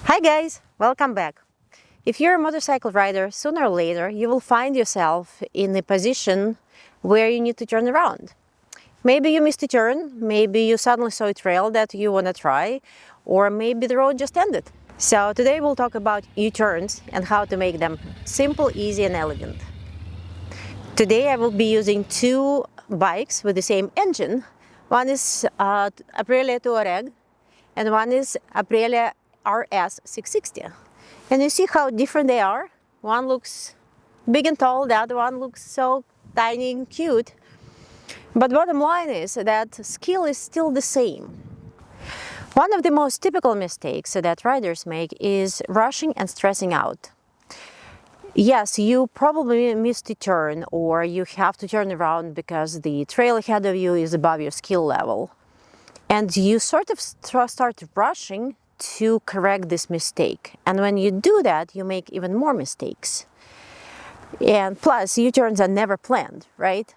Hi guys, welcome back. If you're a motorcycle rider, sooner or later you will find yourself in a position where you need to turn around. Maybe you missed a turn, maybe you suddenly saw a trail that you want to try, or maybe the road just ended. So today we'll talk about U-turns and how to make them simple, easy and elegant. Today I will be using two bikes with the same engine. One is Aprilia Touareg and one is Aprilia RS 660. And you see how different they are? One looks big and tall, the other one looks so tiny and cute. But bottom line is that skill is still the same. One of the most typical mistakes that riders make is rushing and stressing out. Yes, you probably missed a turn or you have to turn around because the trail ahead of you is above your skill level. And you sort of start rushing to correct this mistake. And when you do that, you make even more mistakes. And plus, U-turns are never planned, right?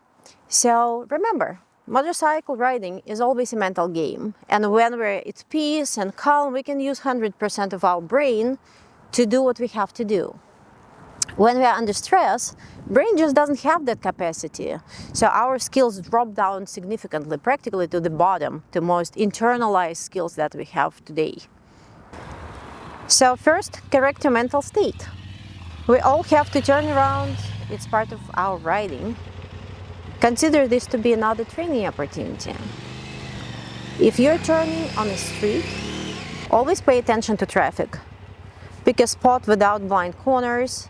So remember, motorcycle riding is always a mental game. And when we're at peace and calm, we can use 100% of our brain to do what we have to do. When we are under stress, brain just doesn't have that capacity. So our skills drop down significantly, practically to the bottom, to most internalized skills that we have today. So first, correct your mental state. We all have to turn around. It's part of our riding. Consider this to be another training opportunity. If you're turning on a street, always pay attention to traffic. Pick a spot without blind corners,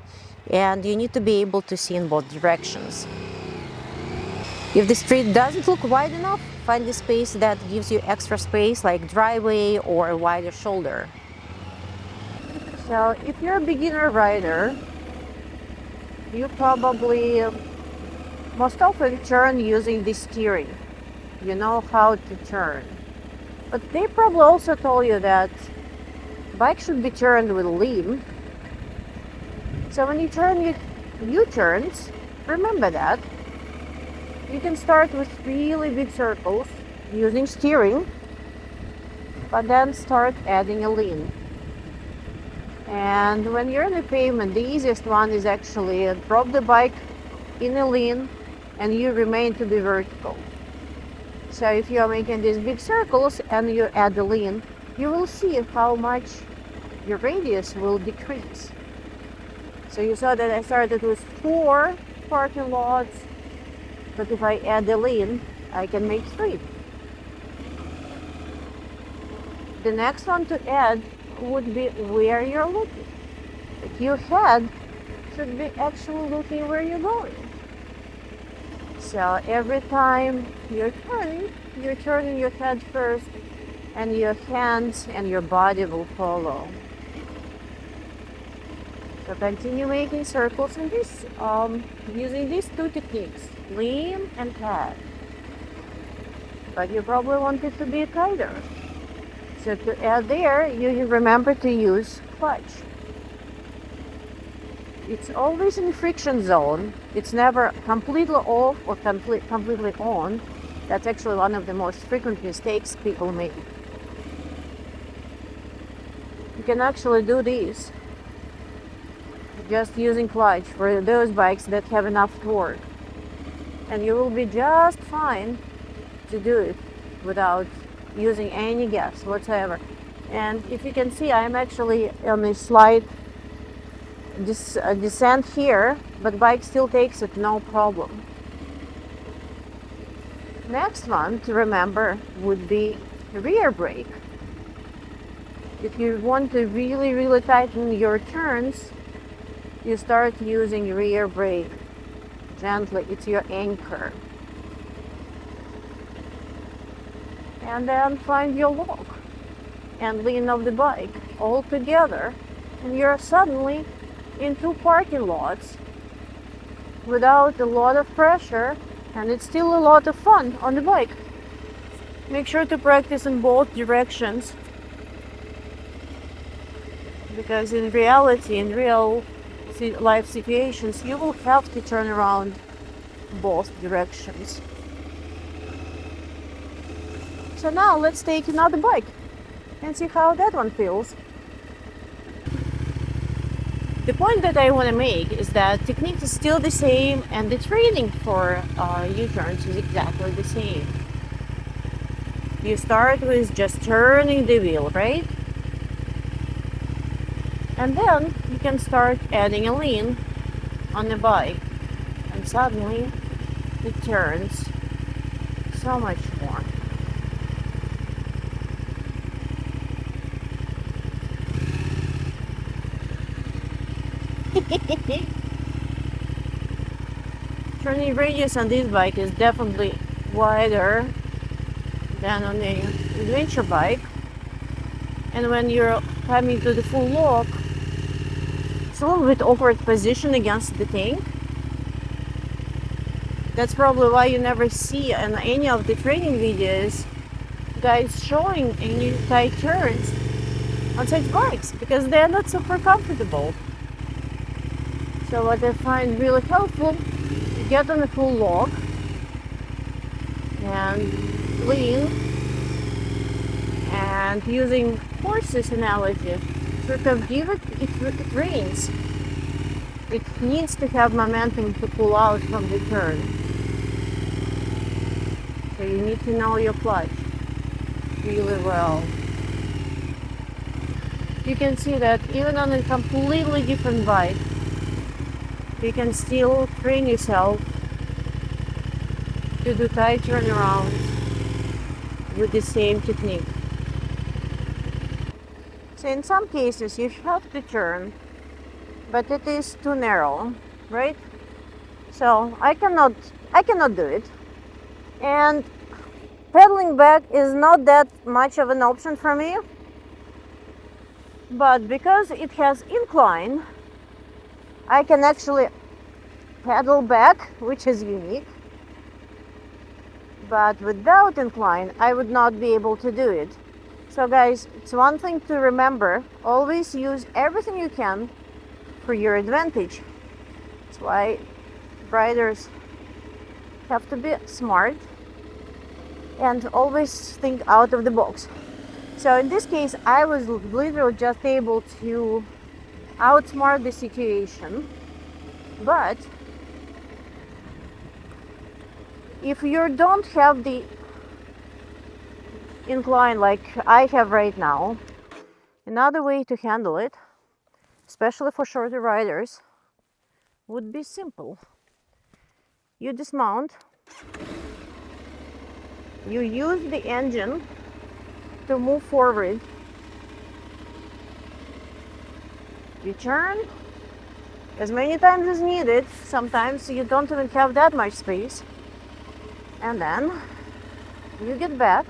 and you need to be able to see in both directions. If the street doesn't look wide enough, find a space that gives you extra space, like driveway or a wider shoulder. So if you're a beginner rider, you probably most often turn using the steering. You know how to turn. But they probably also told you that bike should be turned with lean. So when you turn U-turns, remember that. You can start with really big circles using steering, but then start adding a lean. And when you're in the pavement, the easiest one is actually drop the bike in a lean and you remain to be vertical. So if you are making these big circles and you add the lean, you will see how much your radius will decrease. So you saw that I started with 4 parking lots, but if I add the lean, I can make 3. The next one to add would be where you're looking. Like your head should be actually looking where you're going. So every time you're turning your head first, and your hands and your body will follow. So continue making circles in this, using these two techniques, lean and pad. But you probably want it to be tighter. So to add there, you remember to use clutch. It's always in friction zone. It's never completely off or completely on. That's actually one of the most frequent mistakes people make. You can actually do this just using clutch for those bikes that have enough torque. And you will be just fine to do it without using any gas whatsoever. And if you can see, I'm actually on a slight descent here, but bike still takes it no problem. Next one to remember would be rear brake. If you want to really tighten your turns, you start using rear brake gently. It's your anchor. And then find your lock and lean off the bike all together, and you're suddenly in 2 parking lots without a lot of pressure, and it's still a lot of fun on the bike. Make sure to practice in both directions, because in reality, in real life situations, you will have to turn around both directions. So now let's take another bike and see how that one feels. The point that I want to make is that technique is still the same, and the training for U-turns is exactly the same. You start with just turning the wheel, right? And then you can start adding a lean on the bike, and suddenly it turns so much more. Turning radius on this bike is definitely wider than on the adventure bike, and when you're coming to the full lock, it's a little bit awkward position against the tank. That's probably why you never see in any of the training videos guys showing any tight turns on such bikes, because they're not super comfortable. So what I find really helpful, you get on a full lock and lean, and using horses analogy, sort of give it reins. It needs to have momentum to pull out from the turn. So you need to know your clutch really well. You can see that even on a completely different bike, you can still train yourself to do tight turnarounds with the same technique. So in some cases you have to turn, but it is too narrow, right? So I cannot do it. And pedaling back is not that much of an option for me. But because it has incline, I can actually pedal back, which is unique. But without incline, I would not be able to do it. So guys, it's one thing to remember, always use everything you can for your advantage. That's why riders have to be smart and always think out of the box. So in this case, I was literally just able to outsmart the situation. But if you don't have the incline like I have right now, another way to handle it, especially for shorter riders, would be simple. You dismount, you use the engine to move forward, you turn as many times as needed. Sometimes you don't even have that much space, and then you get back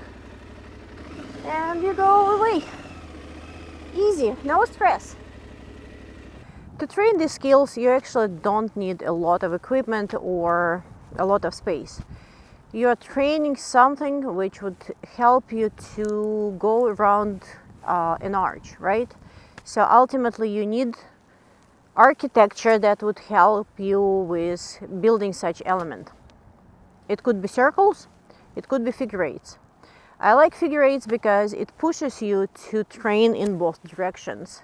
and you go away. Easy, no stress. To train these skills, you actually don't need a lot of equipment or a lot of space. You are training something which would help you to go around an arch, right? So ultimately you need architecture that would help you with building such element. It could be circles, it could be figure eights. I like figure eights because it pushes you to train in both directions.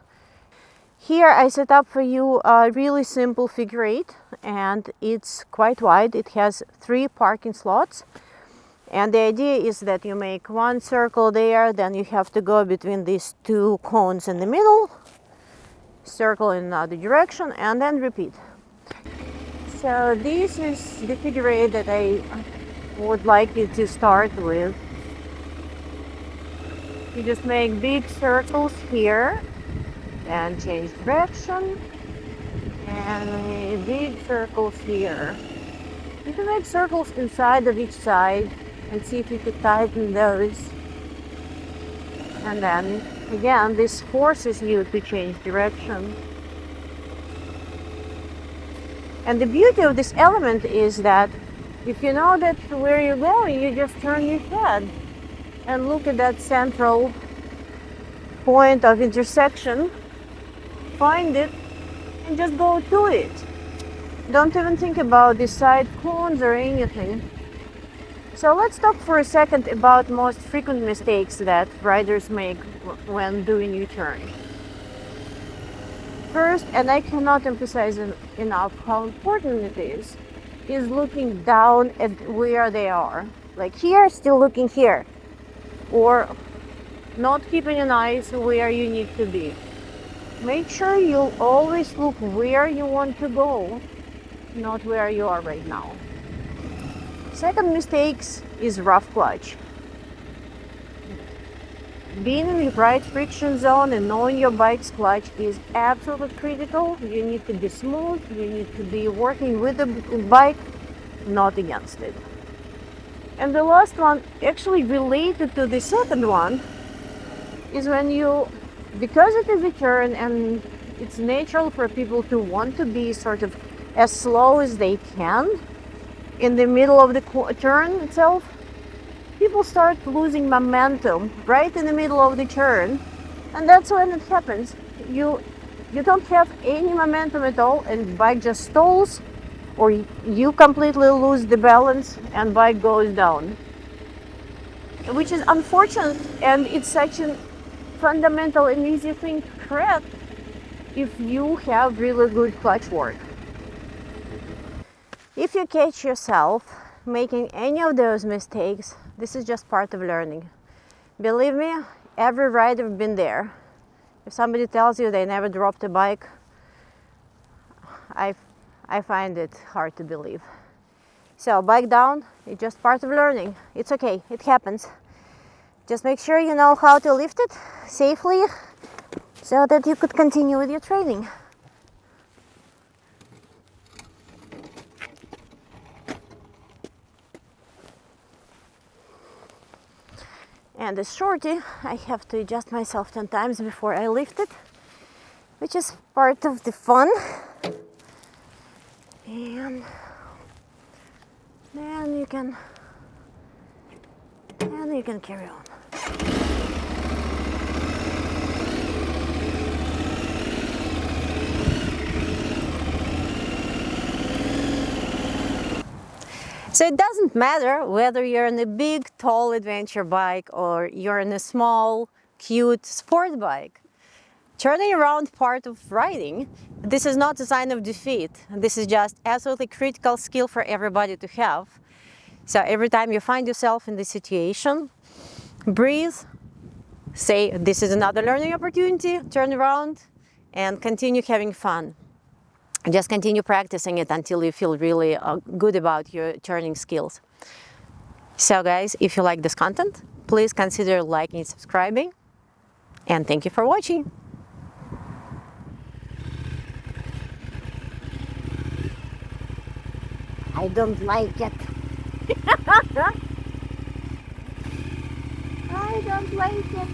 Here I set up for you a really simple figure eight, and it's quite wide. It has 3 parking slots, and the idea is that you make one circle there, then you have to go between these 2 cones in the middle, circle in the other direction, and then repeat. So this is the figure eight that I would like you to start with. You just make big circles here and change direction, and big circles here. You can make circles inside of each side and see if you could tighten those. And then again, this forces you to change direction. And the beauty of this element is that if you know that where you're going, you just turn your head and look at that central point of intersection, find it, and just go to it. Don't even think about the side cones or anything. So let's talk for a second about most frequent mistakes that riders make when doing U-turn. First, and I cannot emphasize enough how important it is looking down at where they are. Like here, still looking here. Or not keeping an eye where you need to be. Make sure you always look where you want to go, not where you are right now. Second mistake is rough clutch. Being in the right friction zone and knowing your bike's clutch is absolutely critical. You need to be smooth, you need to be working with the bike, not against it. And the last one, actually related to the second one, is when you, because it is a turn and it's natural for people to want to be sort of as slow as they can in the middle of the turn itself, people start losing momentum right in the middle of the turn, and that's when it happens. You don't have any momentum at all, and bike just stalls, or you completely lose the balance and bike goes down, which is unfortunate, and it's such a fundamental and easy thing to correct if you have really good clutch work. If you catch yourself making any of those mistakes, this is just part of learning. Believe me, every rider has been there. If somebody tells you they never dropped a bike, I find it hard to believe. So bike down, it's just part of learning. It's okay, it happens. Just make sure you know how to lift it safely so that you could continue with your training. And the shorty, I have to adjust myself 10 times before I lift it, which is part of the fun. And then you can carry on. So it doesn't matter whether you're on a big, tall adventure bike or you're on a small, cute sport bike. Turning around part of riding, this is not a sign of defeat. This is just absolutely critical skill for everybody to have. So every time you find yourself in this situation, breathe, say this is another learning opportunity, turn around and continue having fun. Just continue practicing it until you feel really good about your turning skills. So guys, if you like this content, please consider liking and subscribing. And thank you for watching. I don't like it. I don't like it.